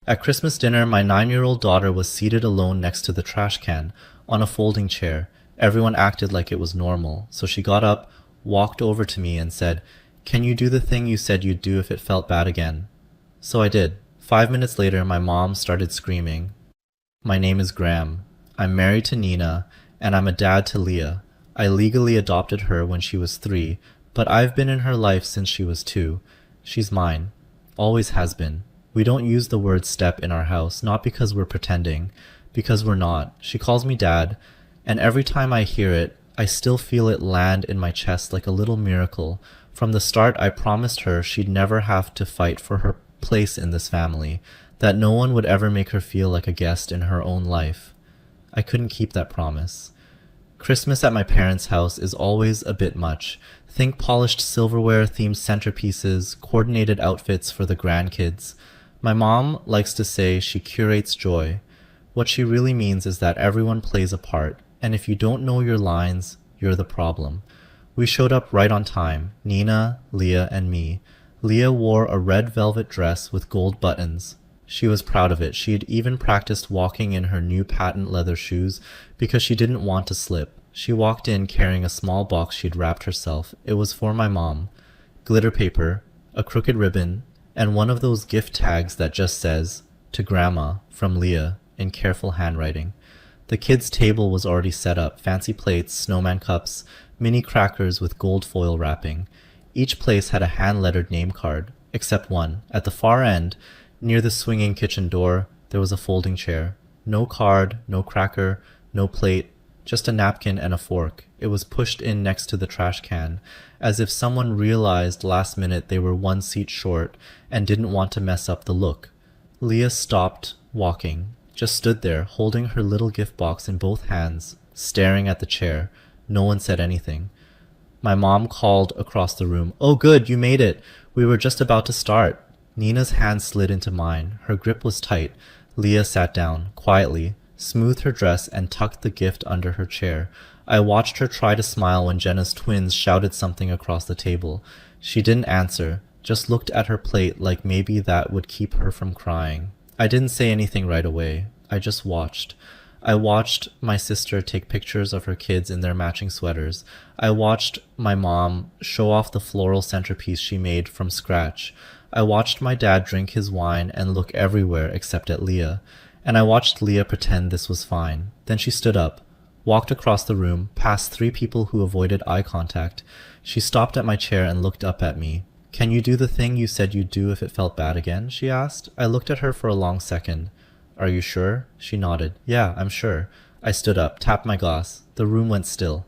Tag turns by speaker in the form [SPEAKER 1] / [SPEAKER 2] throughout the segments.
[SPEAKER 1] At Christmas dinner, my 9-year-old daughter was seated alone next to the trash can, on a folding chair. Everyone acted like it was normal, so she got up, walked over to me, and said, "Can you do the thing you said you'd do if it felt bad again?" So I did. 5 minutes later, my mom started screaming, "My name is Graham. I'm married to Nina, and I'm a dad to Leah. I legally adopted her when she was 3, but I've been in her life since she was 2. She's mine. Always has been. We don't use the word step in our house, not because we're pretending, because we're not. She calls me dad, and every time I hear it, I still feel it land in my chest like a little miracle. From the start, I promised her she'd never have to fight for her place in this family, that no one would ever make her feel like a guest in her own life. I couldn't keep that promise. Christmas at my parents' house is always a bit much. Think polished silverware themed centerpieces, coordinated outfits for the grandkids. My mom likes to say she curates joy. What she really means is that everyone plays a part, and if you don't know your lines, you're the problem. We showed up right on time, Nina, Leah, and me. Leah wore a red velvet dress with gold buttons. She was proud of it. She had even practiced walking in her new patent leather shoes because she didn't want to slip. She walked in carrying a small box she'd wrapped herself. It was for my mom. Glitter paper, a crooked ribbon, and one of those gift tags that just says, "To Grandma, from Leah," in careful handwriting. The kids' table was already set up, fancy plates, snowman cups, mini crackers with gold foil wrapping. Each place had a hand-lettered name card, except one. At the far end, near the swinging kitchen door, there was a folding chair. No card, no cracker, no plate, just a napkin and a fork. It was pushed in next to the trash can, as if someone realized last minute they were one seat short and didn't want to mess up the look. Leah stopped walking, just stood there, holding her little gift box in both hands, staring at the chair. No one said anything. My mom called across the room, "Oh good, you made it. We were just about to start." Nina's hand slid into mine. Her grip was tight. Leah sat down, quietly, smoothed her dress, and tucked the gift under her chair. I watched her try to smile when Jenna's twins shouted something across the table. She didn't answer, just looked at her plate like maybe that would keep her from crying. I didn't say anything right away. I just watched. I watched my sister take pictures of her kids in their matching sweaters. I watched my mom show off the floral centerpiece she made from scratch. I watched my dad drink his wine and look everywhere except at Leah. And I watched Leah pretend this was fine. Then she stood up, walked across the room, past 3 people who avoided eye contact. She stopped at my chair and looked up at me. "Can you do the thing you said you'd do if it felt bad again?" she asked. I looked at her for a long second. "Are you sure?" She nodded. "Yeah, I'm sure." I stood up, tapped my glass. The room went still.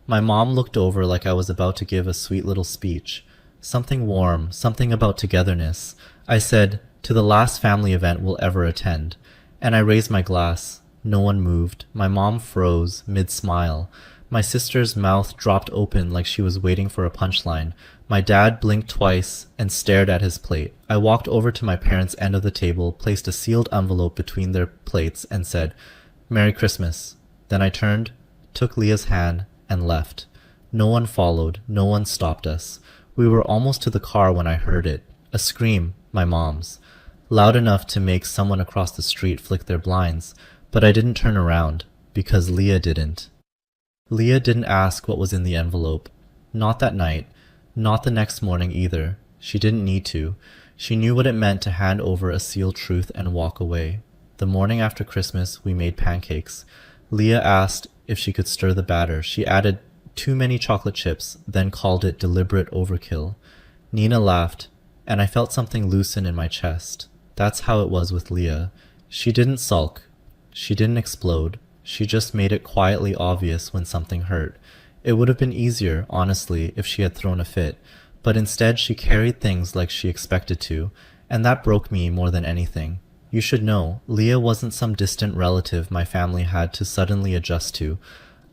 [SPEAKER 1] My mom looked over like I was about to give a sweet little speech. Something warm, something about togetherness. I said, "To the last family event we'll ever attend." And I raised my glass. No one moved. My mom froze, mid-smile. My sister's mouth dropped open like she was waiting for a punchline. My dad blinked twice and stared at his plate. I walked over to my parents' end of the table, placed a sealed envelope between their plates, and said, "Merry Christmas." Then I turned, took Leah's hand, and left. No one followed. No one stopped us. We were almost to the car when I heard it. A scream, my mom's. Loud enough to make someone across the street flick their blinds, but I didn't turn around, because Leah didn't. Leah didn't ask what was in the envelope. Not that night. Not the next morning either. She didn't need to. She knew what it meant to hand over a sealed truth and walk away. The morning after Christmas, we made pancakes. Leah asked if she could stir the batter. She added too many chocolate chips, then called it deliberate overkill. Nina laughed, and I felt something loosen in my chest. That's how it was with Leah. She didn't sulk. She didn't explode. She just made it quietly obvious when something hurt. It would have been easier, honestly, if she had thrown a fit, but instead she carried things like she expected to, and that broke me more than anything. You should know, Leah wasn't some distant relative my family had to suddenly adjust to.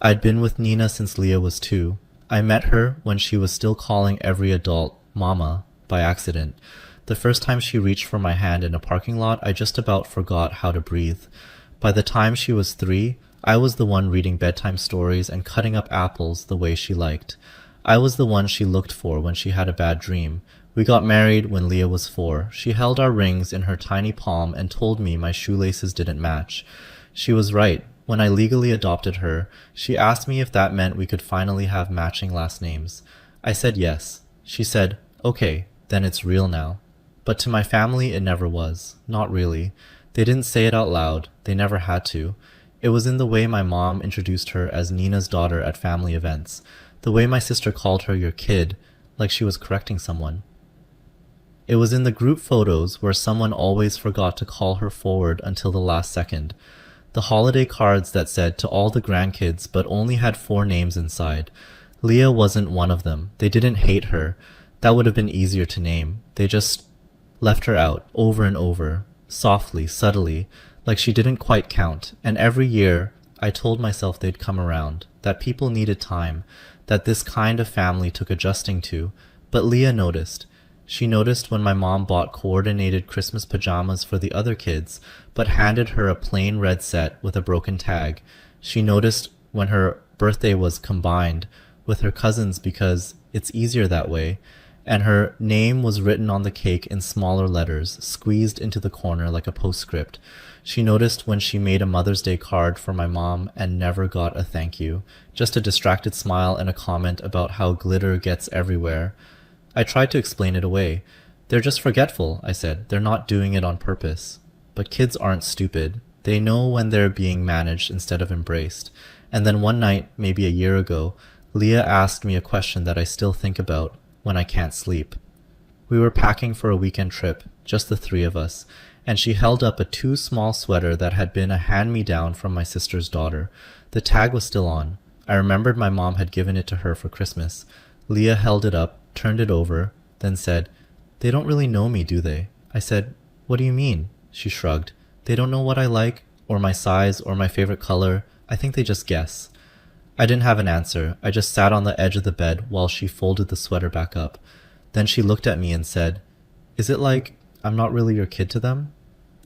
[SPEAKER 1] I'd been with Nina since Leah was 2. I met her when she was still calling every adult Mama by accident. The first time she reached for my hand in a parking lot, I just about forgot how to breathe. By the time she was 3, I was the one reading bedtime stories and cutting up apples the way she liked. I was the one she looked for when she had a bad dream, We got married when Leah was 4. She held our rings in her tiny palm and told me my shoelaces didn't match. She was right. When I legally adopted her, she asked me if that meant we could finally have matching last names. I said yes. She said, "Okay, then it's real now." But to my family, it never was. Not really. They didn't say it out loud. They never had to. It was in the way my mom introduced her as Nina's daughter at family events, the way my sister called her your kid, like she was correcting someone. It was in the group photos where someone always forgot to call her forward until the last second. The holiday cards that said to all the grandkids but only had 4 names inside. Leah wasn't one of them. They didn't hate her. That would have been easier to name. They just left her out over and over, softly, subtly, like she didn't quite count. And every year, I told myself they'd come around, that people needed time, that this kind of family took adjusting to. But Leah noticed. She noticed when my mom bought coordinated Christmas pajamas for the other kids, but handed her a plain red set with a broken tag. She noticed when her birthday was combined with her cousins because it's easier that way, and her name was written on the cake in smaller letters, squeezed into the corner like a postscript. She noticed when she made a Mother's Day card for my mom and never got a thank you, just a distracted smile and a comment about how glitter gets everywhere. I tried to explain it away. "They're just forgetful," I said. "They're not doing it on purpose." But kids aren't stupid. They know when they're being managed instead of embraced. And then one night, maybe a year ago, Leah asked me a question that I still think about when I can't sleep. We were packing for a weekend trip, just the 3 of us, and she held up a too small sweater that had been a hand-me-down from my sister's daughter. The tag was still on. I remembered my mom had given it to her for Christmas. Leah held it up, turned it over, then said, "They don't really know me, do they?" I said, "What do you mean?" She shrugged. "They don't know what I like, or my size, or my favorite color. I think they just guess." I didn't have an answer. I just sat on the edge of the bed while she folded the sweater back up. Then she looked at me and said, "Is it like I'm not really your kid to them?"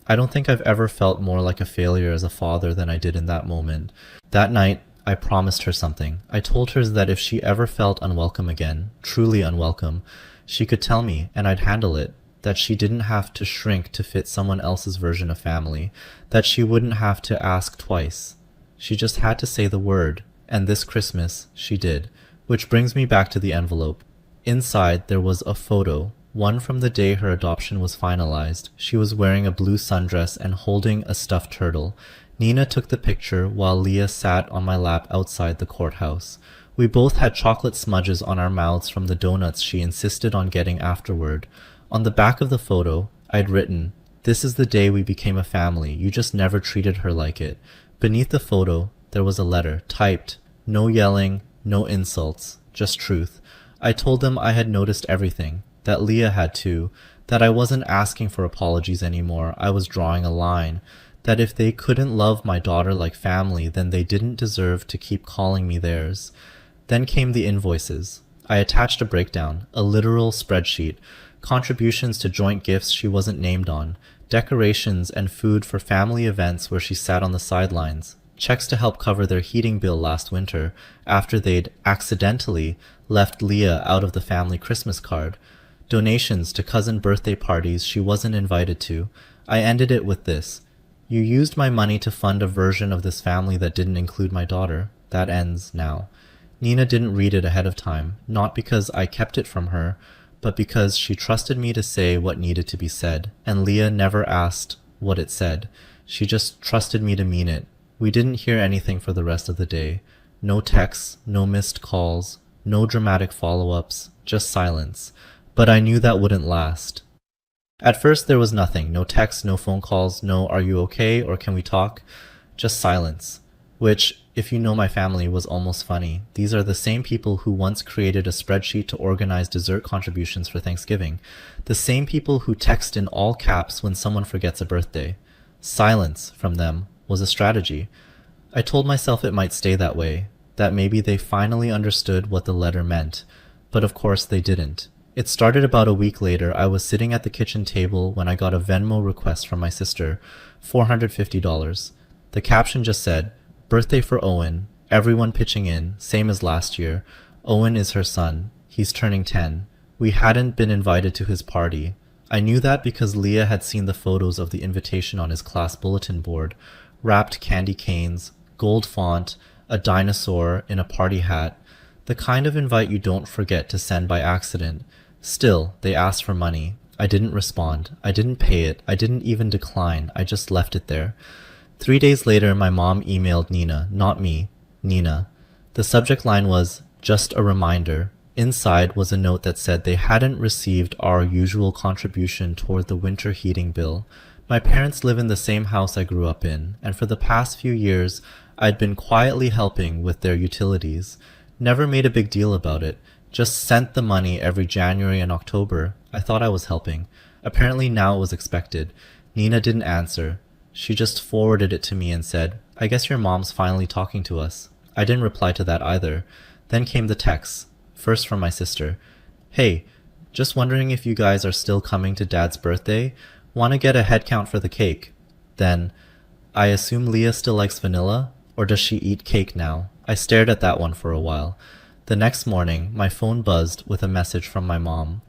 [SPEAKER 1] I don't think I've ever felt more like a failure as a father than I did in that moment. That night, I promised her something. I told her that if she ever felt unwelcome again, truly unwelcome, she could tell me and I'd handle it, that she didn't have to shrink to fit someone else's version of family, that she wouldn't have to ask twice. She just had to say the word, and this Christmas she did, which brings me back to the envelope. Inside there was a photo, one from the day her adoption was finalized. She was wearing a blue sundress and holding a stuffed turtle. Nina took the picture while Leah sat on my lap outside the courthouse. We both had chocolate smudges on our mouths from the donuts she insisted on getting afterward. On the back of the photo, I'd written, "This is the day we became a family. You just never treated her like it." Beneath the photo, there was a letter, typed. No yelling, no insults, just truth. I told them I had noticed everything, that Leah had too, that I wasn't asking for apologies anymore. I was drawing a line. That if they couldn't love my daughter like family, then they didn't deserve to keep calling me theirs. Then came the invoices. I attached a breakdown, a literal spreadsheet, contributions to joint gifts she wasn't named on, decorations and food for family events where she sat on the sidelines, checks to help cover their heating bill last winter after they'd accidentally left Leah out of the family Christmas card, donations to cousin birthday parties she wasn't invited to. I ended it with this: "You used my money to fund a version of this family that didn't include my daughter. That ends now." Nina didn't read it ahead of time, not because I kept it from her, but because she trusted me to say what needed to be said, and Leah never asked what it said. She just trusted me to mean it. We didn't hear anything for the rest of the day. No texts, no missed calls, no dramatic follow-ups, just silence. But I knew that wouldn't last. At first there was nothing, no texts, no phone calls, no "are you okay" or "can we talk?" Just silence, which, if you know my family, was almost funny. These are the same people who once created a spreadsheet to organize dessert contributions for Thanksgiving. The same people who text in all caps when someone forgets a birthday. Silence from them was a strategy. I told myself it might stay that way, that maybe they finally understood what the letter meant, but of course they didn't. It started about a week later. I was sitting at the kitchen table when I got a Venmo request from my sister, $450. The caption just said, "Birthday for Owen, everyone pitching in, same as last year. Owen is her son. He's turning 10. We hadn't been invited to his party. I knew that because Leah had seen the photos of the invitation on his class bulletin board, wrapped candy canes, gold font, a dinosaur in a party hat, the kind of invite you don't forget to send by accident. Still, they asked for money. I didn't respond. I didn't pay it. I didn't even decline. I just left it there. 3 days later, my mom emailed Nina, not me, Nina. The subject line was, "Just a reminder." Inside was a note that said they hadn't received our usual contribution toward the winter heating bill. My parents live in the same house I grew up in, and for the past few years, I'd been quietly helping with their utilities. Never made a big deal about it. Just sent the money every January and October. I thought I was helping. Apparently now it was expected. Nina didn't answer. She just forwarded it to me and said, "I guess your mom's finally talking to us." I didn't reply to that either. Then came the texts. First from my sister. "Hey, just wondering if you guys are still coming to Dad's birthday? Want to get a head count for the cake?" Then, "I assume Leah still likes vanilla? Or does she eat cake now?" I stared at that one for a while. The next morning, my phone buzzed with a message from my mom.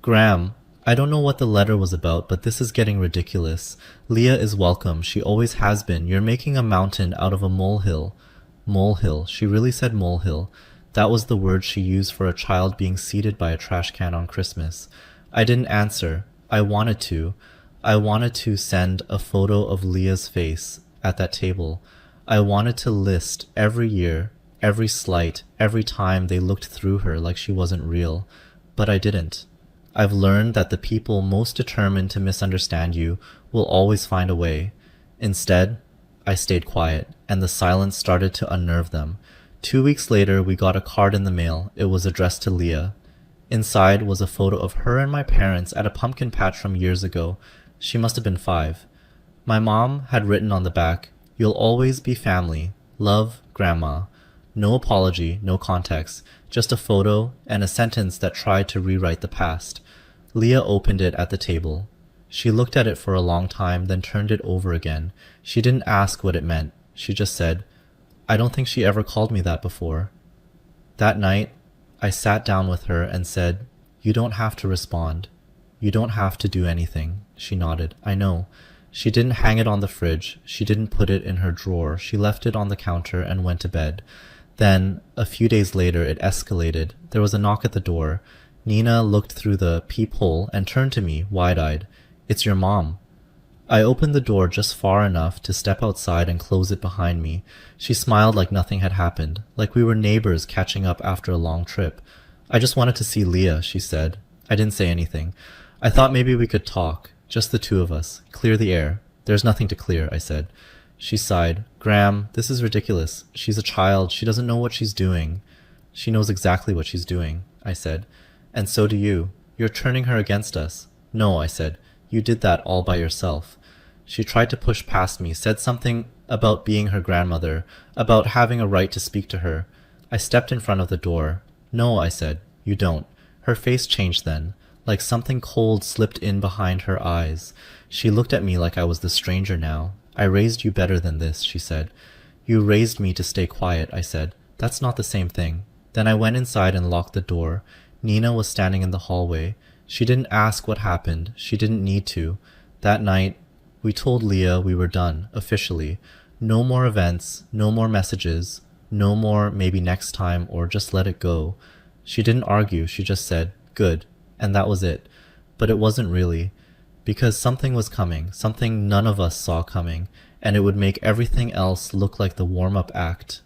[SPEAKER 1] "Graham, I don't know what the letter was about, but this is getting ridiculous. Leah is welcome. She always has been. You're making a mountain out of a molehill." Molehill. She really said molehill. That was the word she used for a child being seated by a trash can on Christmas. I didn't answer. I wanted to. I wanted to send a photo of Leah's face at that table. I wanted to list every year, every slight, every time they looked through her like she wasn't real. But I didn't. I've learned that the people most determined to misunderstand you will always find a way. Instead, I stayed quiet, and the silence started to unnerve them. 2 weeks later, we got a card in the mail. It was addressed to Leah. Inside was a photo of her and my parents at a pumpkin patch from years ago. She must have been 5. My mom had written on the back, "You'll always be family. Love, Grandma." No apology, no context, just a photo and a sentence that tried to rewrite the past. Leah opened it at the table. She looked at it for a long time, then turned it over again. She didn't ask what it meant. She just said, "I don't think she ever called me that before." That night, I sat down with her and said, "You don't have to respond. You don't have to do anything." She nodded. "I know." She didn't hang it on the fridge. She didn't put it in her drawer. She left it on the counter and went to bed. Then, a few days later, it escalated. There was a knock at the door. Nina looked through the peephole and turned to me, wide-eyed. "It's your mom." I opened the door just far enough to step outside and close it behind me. She smiled like nothing had happened, like we were neighbors catching up after a long trip. "I just wanted to see Leah," she said. I didn't say anything. "I thought maybe we could talk, just the two of us, clear the air." "There's nothing to clear," I said. She sighed. "Graham, this is ridiculous. She's a child. She doesn't know what she's doing." "She knows exactly what she's doing," I said. "And so do you. You're turning her against us." "No," I said. "You did that all by yourself." She tried to push past me, said something about being her grandmother, about having a right to speak to her. I stepped in front of the door. "No," I said. "You don't." Her face changed then, like something cold slipped in behind her eyes. She looked at me like I was the stranger now. "I raised you better than this," she said. "You raised me to stay quiet," I said. "That's not the same thing." Then I went inside and locked the door. Nina was standing in the hallway. She didn't ask what happened. She didn't need to. That night, we told Leah we were done, officially. No more events, no more messages, no more maybe next time or just let it go. She didn't argue. She just said, "Good." And that was it. But it wasn't really. Because something was coming, something none of us saw coming, and it would make everything else look like the warm-up act.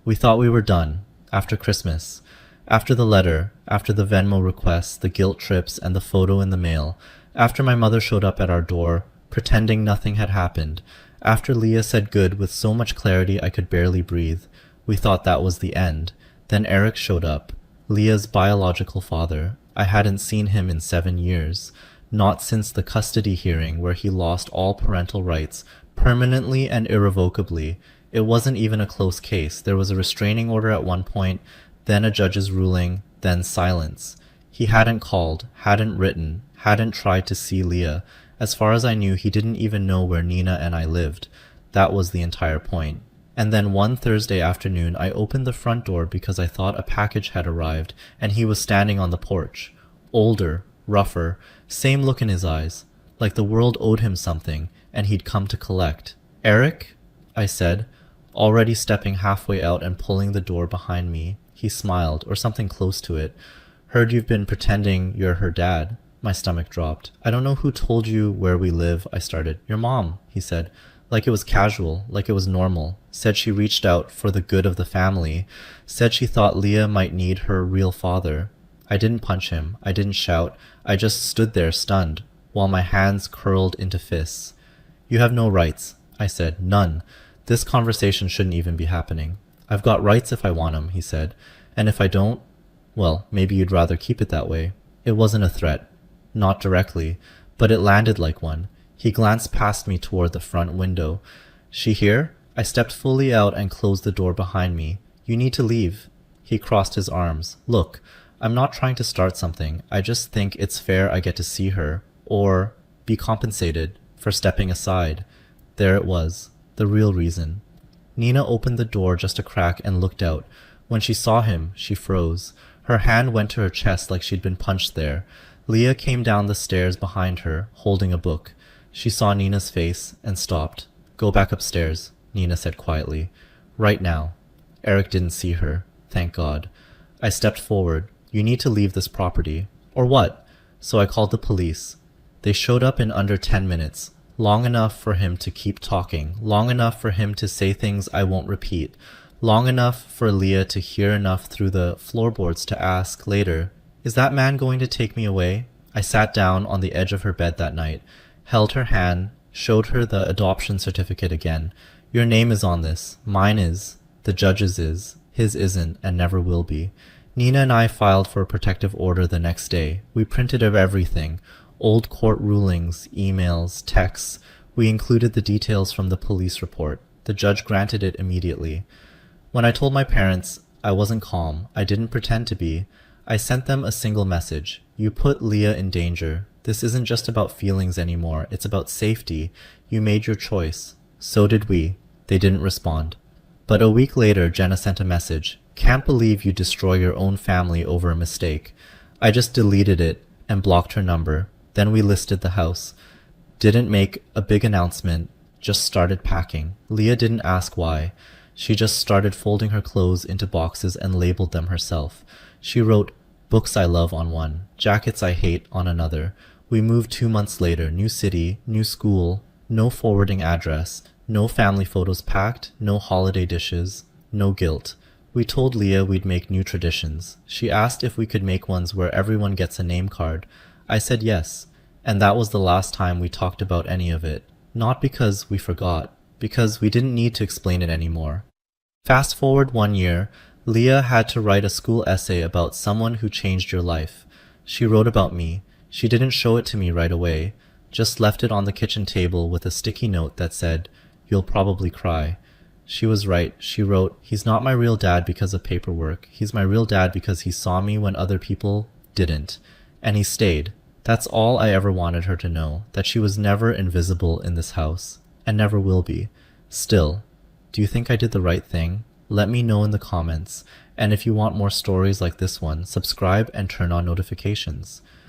[SPEAKER 1] We thought we were done, after Christmas, after the letter, after the Venmo requests, the guilt trips, and the photo in the mail, after my mother showed up at our door, pretending nothing had happened, after Leah said good with so much clarity I could barely breathe. We thought that was the end. Then Eric showed up, Leah's biological father. I hadn't seen him in 7 years. Not since the custody hearing where he lost all parental rights, permanently and irrevocably. It wasn't even a close case. There was a restraining order at one point, then a judge's ruling, then silence. He hadn't called, hadn't written, hadn't tried to see Leah. As far as I knew, he didn't even know where Nina and I lived. That was the entire point. And then one Thursday afternoon, I opened the front door because I thought a package had arrived, and he was standing on the porch. Older, rougher, same look in his eyes, like the world owed him something and he'd come to collect. Eric? I said, already stepping halfway out and pulling the door behind me. He smiled, or something close to it. Heard you've been pretending you're her dad. My stomach dropped. I don't know who told you where we live, I started. Your mom, he said. Like it was casual, like it was normal. Said she reached out for the good of the family. Said she thought Leah might need her real father. I didn't punch him. I didn't shout. I just stood there stunned, while my hands curled into fists. You have no rights, I said. None. This conversation shouldn't even be happening. I've got rights if I want 'em, he said. And if I don't, well, maybe you'd rather keep it that way. It wasn't a threat. Not directly, but it landed like one. He glanced past me toward the front window. She here? I stepped fully out and closed the door behind me. You need to leave. He crossed his arms. Look, I'm not trying to start something. I just think it's fair I get to see her, or be compensated for stepping aside. There it was, the real reason. Nina opened the door just a crack and looked out. When she saw him, she froze. Her hand went to her chest like she'd been punched there. Leah came down the stairs behind her, holding a book. She saw Nina's face and stopped. Go back upstairs, Nina said quietly. Right now. Eric didn't see her. Thank God. I stepped forward. You need to leave this property. Or what? So I called the police. They showed up in under 10 minutes. Long enough for him to keep talking. Long enough for him to say things I won't repeat. Long enough for Leah to hear enough through the floorboards to ask later, is that man going to take me away? I sat down on the edge of her bed that night, held her hand, showed her the adoption certificate again. Your name is on this. Mine is. The judge's is. His isn't and never will be. Nina and I filed for a protective order the next day. We printed of everything. Old court rulings, emails, texts. We included the details from the police report. The judge granted it immediately. When I told my parents, I wasn't calm. I didn't pretend to be. I sent them a single message. You put Leah in danger. This isn't just about feelings anymore. It's about safety. You made your choice. So did we. They didn't respond. But a week later, Jenna sent a message. Can't believe you destroy your own family over a mistake. I just deleted it and blocked her number. Then we listed the house. Didn't make a big announcement. Just started packing. Leah didn't ask why. She just started folding her clothes into boxes and labeled them herself. She wrote, books I love on one, jackets I hate on another. We moved 2 months later, new city, new school, no forwarding address, no family photos packed, no holiday dishes, no guilt. We told Leah we'd make new traditions. She asked if we could make ones where everyone gets a name card. I said yes, and that was the last time we talked about any of it. Not because we forgot, because we didn't need to explain it anymore. Fast forward 1 year, Leah had to write a school essay about someone who changed your life. She wrote about me. She didn't show it to me right away, just left it on the kitchen table with a sticky note that said, you'll probably cry. She was right. She wrote, he's not my real dad because of paperwork. He's my real dad because he saw me when other people didn't. And he stayed. That's all I ever wanted her to know, that she was never invisible in this house, and never will be. Still, do you think I did the right thing? Let me know in the comments, and if you want more stories like this one, subscribe and turn on notifications.